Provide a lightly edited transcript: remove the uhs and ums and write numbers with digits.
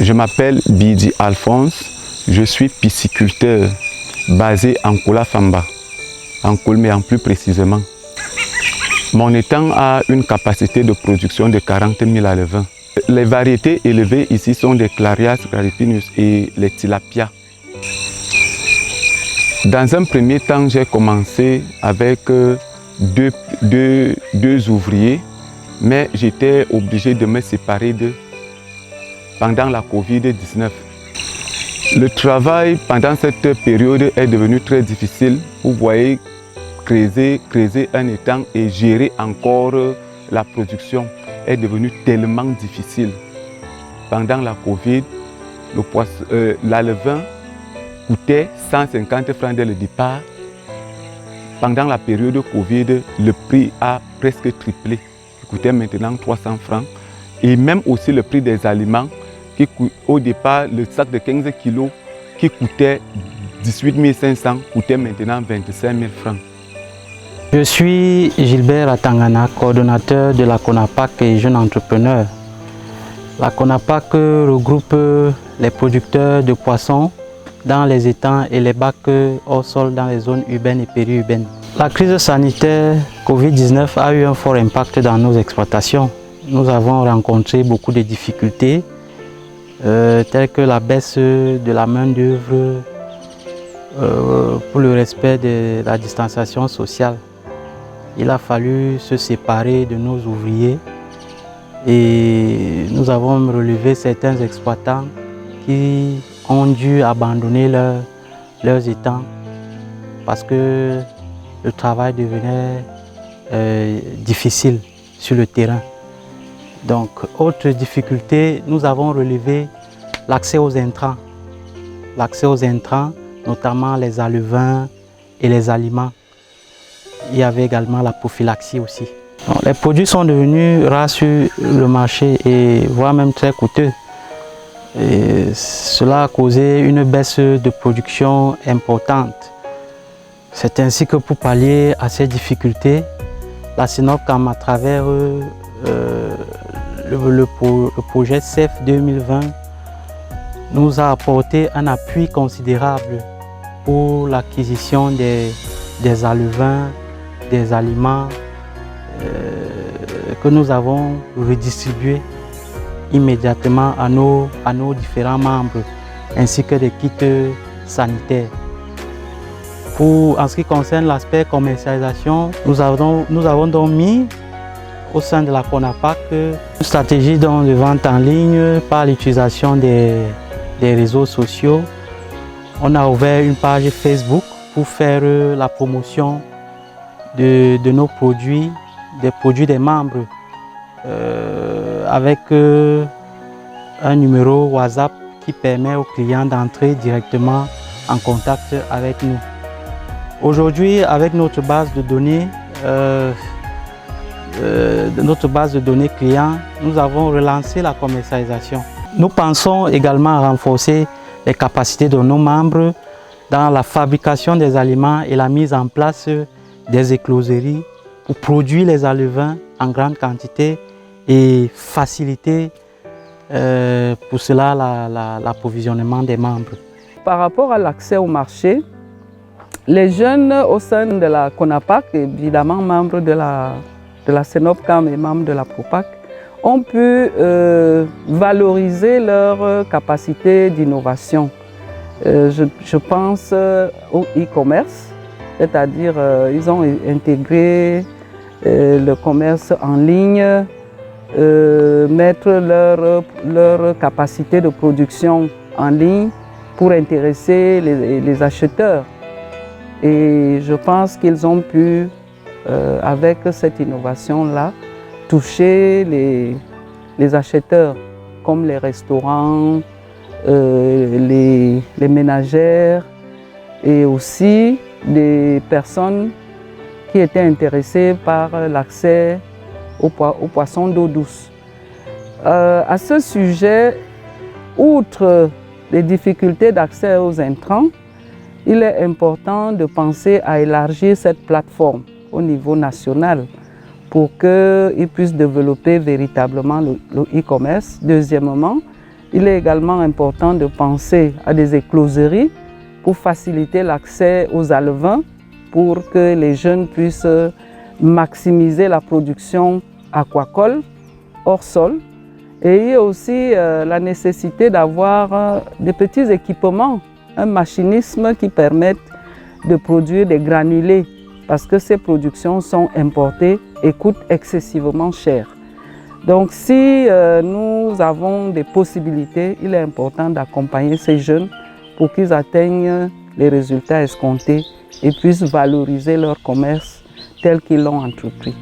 Je m'appelle Bidi Alphonse, je suis pisciculteur basé en Kola-Famba, en Kolméan plus précisément. Mon étang a une capacité de production de 40 000 à levain. Les variétés élevées ici sont des Clarias gryphinus et les Tilapia. Dans un premier temps, j'ai commencé avec deux ouvriers, mais j'étais obligé de me séparer d'eux pendant la Covid-19. Le travail pendant cette période est devenu très difficile. Vous voyez, creuser un étang et gérer encore la production est devenu tellement difficile. Pendant la Covid, l'alevin coûtait 150 francs dès le départ. Pendant la période Covid, le prix a presque triplé. Il coûtait maintenant 300 francs. Et même aussi le prix des aliments, qui au départ, le sac de 15 kg qui coûtait 18 500 coûtait maintenant 25 000 francs. Je suis Gilbert Atangana, coordonnateur de la CONAPAC et jeune entrepreneur. La CONAPAC regroupe les producteurs de poissons dans les étangs et les bacs hors sol dans les zones urbaines et périurbaines. La crise sanitaire Covid-19 a eu un fort impact dans nos exploitations. Nous avons rencontré beaucoup de difficultés, telles que la baisse de la main-d'œuvre pour le respect de la distanciation sociale. Il a fallu se séparer de nos ouvriers et nous avons relevé certains exploitants qui ont dû abandonner leurs étangs parce que le travail devenait difficile sur le terrain. Donc, autre difficulté, nous avons relevé l'accès aux intrants. L'accès aux intrants, notamment les alevins et les aliments. Il y avait également la prophylaxie aussi. Donc, les produits sont devenus rares sur le marché et voire même très coûteux. Et cela a causé une baisse de production importante. C'est ainsi que pour pallier à ces difficultés, la CNOPCAM, à travers le projet CEF 2020, nous a apporté un appui considérable pour l'acquisition des alevins, des aliments que nous avons redistribués immédiatement à nos différents membres, ainsi que des kits sanitaires. En ce qui concerne l'aspect commercialisation, nous avons donc mis au sein de la CONAPAC une stratégie de vente en ligne par l'utilisation des réseaux sociaux. On a ouvert une page Facebook pour faire la promotion de nos produits, des produits des membres, avec un numéro WhatsApp qui permet aux clients d'entrer directement en contact avec nous. Aujourd'hui, avec notre base de données, clients, nous avons relancé la commercialisation. Nous pensons également à renforcer les capacités de nos membres dans la fabrication des aliments et la mise en place des écloseries pour produire les alevins en grande quantité et faciliter pour cela l'approvisionnement des membres. Par rapport à l'accès au marché, les jeunes au sein de la CONAPAC, évidemment membres de la CNOPCAM et membres de la PROPAC, ont pu valoriser leur capacité d'innovation. Je pense au e-commerce, c'est-à-dire ils ont intégré le commerce en ligne, mettre leur capacité de production en ligne pour intéresser les acheteurs. Et je pense qu'ils ont pu, avec cette innovation-là, toucher les acheteurs, comme les restaurants, les ménagères et aussi des personnes qui étaient intéressées par l'accès aux poissons d'eau douce. À ce sujet, outre les difficultés d'accès aux intrants, il est important de penser à élargir cette plateforme au niveau national pour qu'ils puissent développer véritablement le e-commerce. Deuxièmement, il est également important de penser à des écloseries pour faciliter l'accès aux alevins, pour que les jeunes puissent maximiser la production aquacole hors sol. Et il y a aussi la nécessité d'avoir des petits équipements, un machinisme qui permette de produire des granulés, parce que ces productions sont importées et coûtent excessivement cher. Donc si nous avons des possibilités, il est important d'accompagner ces jeunes pour qu'ils atteignent les résultats escomptés et puissent valoriser leur commerce tel qu'ils l'ont entrepris.